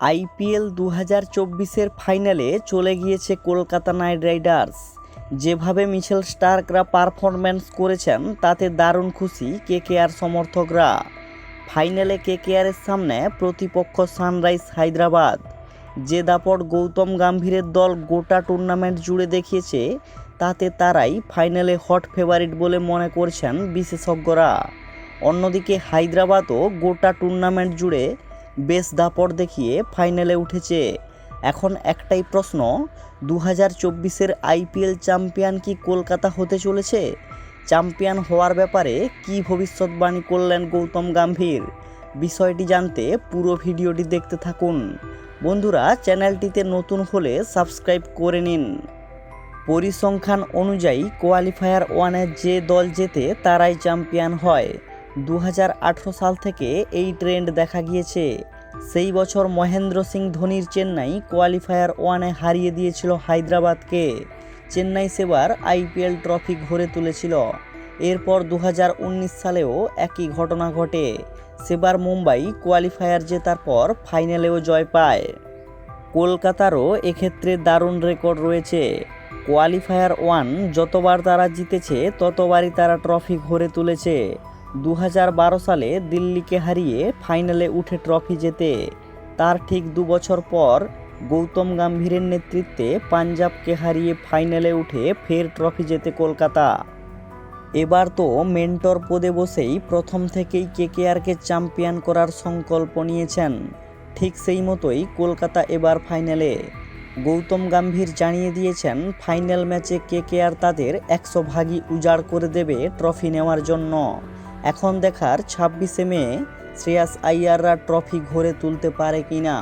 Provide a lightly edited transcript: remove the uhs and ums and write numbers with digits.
IPL 2024-এর ফাইনালে চলে গিয়েছে কলকাতা নাইট রাইডার্স। যেভাবে মিচেল স্টার্করা পারফরম্যান্স করেছেন তাতে দারুণ খুশি কেকেআর সমর্থকরা। ফাইনালে কেকেআরের সামনে প্রতিপক্ষ সানরাইজ হায়দ্রাবাদ। যে দাপট গৌতম গম্ভীরের দল গোটা টুর্নামেন্ট জুড়ে দেখিয়েছে তাতে তারাই ফাইনালে হট ফেভারিট বলে মনে করছেন বিশেষজ্ঞরা। অন্যদিকে হায়দ্রাবাদও গোটা টুর্নামেন্ট জুড়ে বেশ দাপট দেখিয়ে ফাইনালে উঠেছে। এখন একটাই প্রশ্ন, 2024-এর আইপিএল চ্যাম্পিয়ন কি কলকাতা হতে চলেছে? চ্যাম্পিয়ন হওয়ার ব্যাপারে কি ভবিষ্যৎবাণী করলেন গৌতম গম্ভীর? বিষয়টি জানতে পুরো ভিডিওটি দেখতে থাকুন। বন্ধুরা, চ্যানেলটিতে নতুন হলে সাবস্ক্রাইব করে নিন। পরিসংখ্যান অনুযায়ী কোয়ালিফায়ার ওয়ানে যে দল জেতে তারাই চ্যাম্পিয়ন হয়। 2018 সাল থেকে এই ট্রেন্ড দেখা গিয়েছে। সেই বছর মহেন্দ্র সিং ধোনির চেন্নাই কোয়ালিফায়ার ওয়ানে হারিয়ে দিয়েছিল হায়দ্রাবাদকে। চেন্নাই সেবার আইপিএল ট্রফি ঘরে তুলেছিল। এরপর 2019 সালেও একই ঘটনা ঘটে। সেবার মুম্বাই কোয়ালিফায়ার জেতার পর ফাইনালেও জয় পায়। কলকাতারও এক্ষেত্রে দারুণ রেকর্ড রয়েছে। কোয়ালিফায়ার ওয়ান যতবার তারা জিতেছে ততবারই তারা ট্রফি ঘরে তুলেছে। 2012 সালে দিল্লিকে হারিয়ে ফাইনালে উঠে ট্রফি জেতে। তার ঠিক 2 বছর পর গৌতম গম্ভীরের নেতৃত্বে পাঞ্জাবকে হারিয়ে ফাইনালে উঠে ফের ট্রফি জেতে কলকাতা। এবার তো মেন্টর পদে বসেই প্রথম থেকেই কেকেআরকে চ্যাম্পিয়ন করার সংকল্প নিয়েছেন। ঠিক সেই মতোই কলকাতা এবার ফাইনালে। গৌতম গম্ভীর জানিয়ে দিয়েছেন ফাইনাল ম্যাচে কেকেআর তাদের 100 ভাগই উজাড় করে দেবে ট্রফি নেওয়ার জন্য। এখন দেখার 26শে মে শ্রেয়াস আইয়াররা ট্রফি ঘরে তুলতে পারে কিনা।